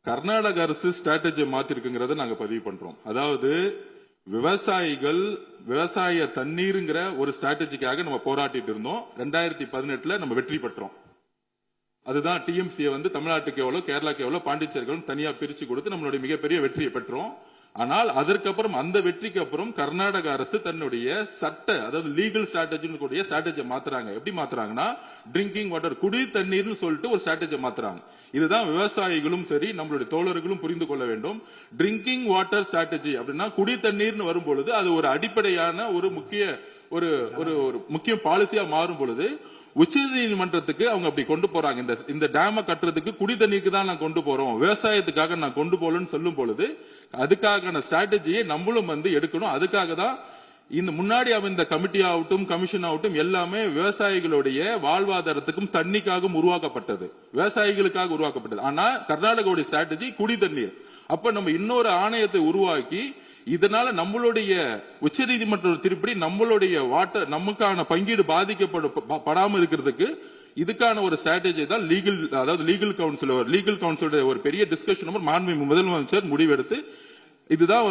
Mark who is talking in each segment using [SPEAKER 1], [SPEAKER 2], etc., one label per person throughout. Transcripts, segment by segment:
[SPEAKER 1] கர்நாடக அரசு ஸ்ட்ராட்டஜியை மாத்திருக்குங்கிறத நாங்க பதிவு பண்றோம். அதாவது விவசாயிகள் விவசாய தண்ணீருங்கிற ஒரு ஸ்ட்ராட்டஜிக்காக நம்ம போராட்டிட்டு இருந்தோம். 2018 நம்ம வெற்றி பெற்றோம். அதுதான் டிஎம்சியை தமிழ்நாட்டுக்கு எவ்வளவு, கேரளாக்கு எவ்வளவு, பாண்டிச்சேரிகளும் தனியா பிரிச்சு கொடுத்து நம்மளுடைய மிகப்பெரிய வெற்றியை பெற்றோம். ஆனால் அதற்கப்புறம் அந்த வெற்றிக்கு அப்புறம் கர்நாடக அரசு தன்னுடைய சட்ட, அதாவது லீகல் ஸ்ட்ராட்டஜியை மாத்துறாங்க. எப்படி மாத்துறாங்கன்னா, ட்ரிங்கிங் வாட்டர், குடி தண்ணீர்னு சொல்லிட்டு ஒரு ஸ்ட்ராட்டஜியை மாத்துறாங்க. இதுதான் விவசாயிகளும் சரி நம்மளுடைய தோழர்களும் புரிந்து கொள்ள வேண்டும். ட்ரிங்கிங் வாட்டர் ஸ்ட்ராட்டஜி அப்படின்னா குடி தண்ணீர்னு வரும்பொழுது அது ஒரு அடிப்படையான ஒரு முக்கிய பாலிசியா மாறும் பொழுது உச்ச நீதிமன்றத்துக்கு அவங்க அப்படி கொண்டு போறாங்க. இந்த டேம கட்டுறதுக்கு குடி தண்ணீருக்கு தான் நான் கொண்டு போறோம், விவசாயத்துக்காக நான் கொண்டு போலன்னு சொல்லும் பொழுது அதுக்கான ஸ்ட்ராட்டஜியை நம்மளும் எடுக்கணும். அதுக்காக தான் இந்த முன்னாடி இந்த கமிட்டி ஆகட்டும், கமிஷன் ஆகட்டும், எல்லாமே விவசாயிகளுடைய வாழ்வாதாரத்துக்கும் தண்ணிக்காகவும் உருவாக்கப்பட்டது, விவசாயிகளுக்காக உருவாக்கப்பட்டது. ஆனா கர்நாடகாவுடைய ஸ்ட்ராட்டஜி குடி தண்ணீர். அப்ப நம்ம இன்னொரு ஆணையத்தை உருவாக்கி இதனால நம்மளுடைய உச்ச நீதிமன்ற திருப்படி நம்மளுடைய வாட்டர், நமக்கான பங்கீடு பாதிக்கப்படாம இருக்கிறதுக்கு இதுக்கான ஒரு ஸ்ட்ராட்டஜி தான் லீகல், அதாவது லீகல் கவுன்சிலோட ஒரு பெரிய டிஸ்கஷன் மாண்புமிகு முதலமைச்சர் முடிவெடுத்து, இதுதான்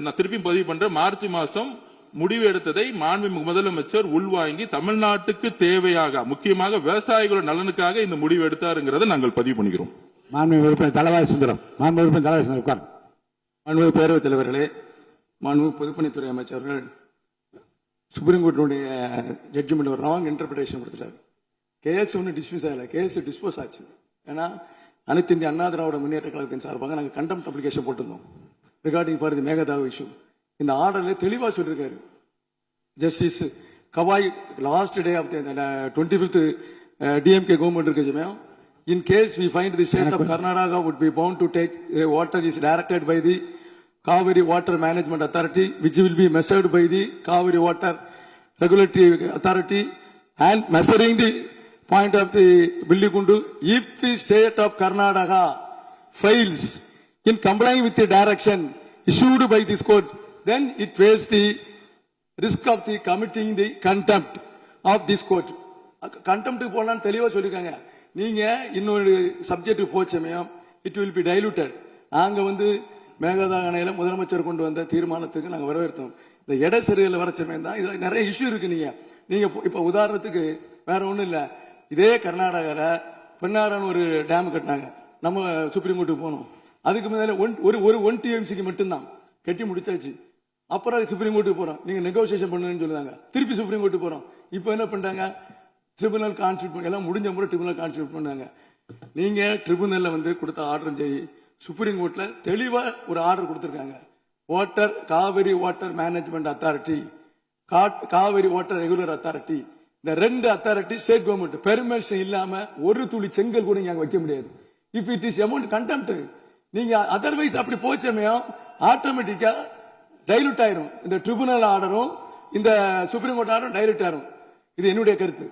[SPEAKER 1] நான் திருப்பி பதிவு பண்றேன், மார்ச் மாசம் முடிவு எடுத்ததை மாண்புமிகு முதலமைச்சர் உள்வாங்கி தமிழ்நாட்டுக்கு தேவையாக, முக்கியமாக விவசாயிகளோட நலனுக்காக இந்த முடிவு எடுத்தாருங்கிறத நாங்கள் பதிவு பண்ணிக்கிறோம்.
[SPEAKER 2] மாண்புமிகு தலவாய் சுந்தரம், மாண்புமிகு பேரவைத் தலைவர்களே, மாண்புமிகு பொதுப்பணித்துறை அமைச்சர்கள் சுப்ரீம் கோர்ட்டினுடைய ஜட்ஜ்மெண்ட் ஒரு ராங் இன்டர்பிரேஷன் கொடுத்துட்டாரு. கேஸ் ஒன்றும் டிஸ்மிஸ் ஆகல, கேஸ் டிஸ்போஸ் ஆச்சு. ஏன்னா அனைத்து இந்திய அண்ணா திராவிட முன்னேற்ற கழகத்தின் சார்பாக நாங்கள் கண்டெம்ட் அப்ளிகேஷன் போட்டிருந்தோம் regarding for the Mekedatu issue. இந்த ஆர்டர்ல தெளிவா சொல்லியிருக்காரு justice Gavai last day of 25th DMK government இருக்கு சமயம். In case we find the state of Karnataka would be bound to take water is directed by the Kaveri Water Management Authority, which will be measured by the Kaveri Water Regulatory Authority, and measuring the point of the Billigundu. If the state of Karnataka fails in complying with the direction issued by this court, then it faces the risk of the committing the contempt of this court. Contempt போலாம் தெளிவா சொல்லிருக்காங்க. நீங்க இன்னொரு subject போச்சமயம் it will be diluted. நாங்க மேகதா அணையில முதலமைச்சர் கொண்டு வந்த தீர்மானத்துக்கு நாங்க வரவேற்றோம். இந்த இட சரியில் வர சமயம் தான் இதுல நிறைய இஷ்யூ இருக்கு. நீங்க இப்ப உதாரணத்துக்கு வேற ஒண்ணும் இல்ல, இதே கர்நாடகால பெண்ணாரன் ஒரு டேம் கட்டினாங்க, நம்ம சுப்ரீம் கோர்ட்டுக்கு போனோம். அதுக்கு மேல ஒரு 1 TMCக்கு மட்டும்தான் கட்டி முடிச்சாச்சு. அப்புறம் சுப்ரீம் கோர்ட்டுக்கு போறோம், நீங்க நெகோசியேஷன் பண்ணுன்னு சொல்லுவாங்க. திருப்பி சுப்ரீம் கோர்ட்டுக்கு போறோம். இப்போ என்ன பண்றாங்க, ட்ரிபுனல் கான்ஸ்டியூட் எல்லாம் முடிஞ்ச முறை ட்ரிபுனல் கான்ஸ்டியூட் பண்ணாங்க. நீங்க ட்ரிபுனல்ல கொடுத்த ஆர்டர் சரி, சுப்ரீம் கோர்ட்ல தெளிவா ஒரு ஆர்டர் கொடுத்திருக்காங்க. Water Kaveri water management authority, Kaveri water regular authority, இந்த 2 அத்தாரிட்டி ஸ்டேட் கவர்மெண்ட் பெர்மிஷன் இல்லாம ஒரு துளி செங்கல் கூட நீங்க வைக்க முடியாது. If it is amount contempt, நீங்க அதர்வைஸ் அப்படி போச்சமையும் ஆட்டோமேட்டிக்கா டைலூட் ஆயிரும். இந்த ட்ரிபுனல் ஆர்டரும் இந்த சுப்ரீம் கோர்ட் ஆர்டரும் டைலூட் ஆயிரும். இது என்னுடைய கருத்து.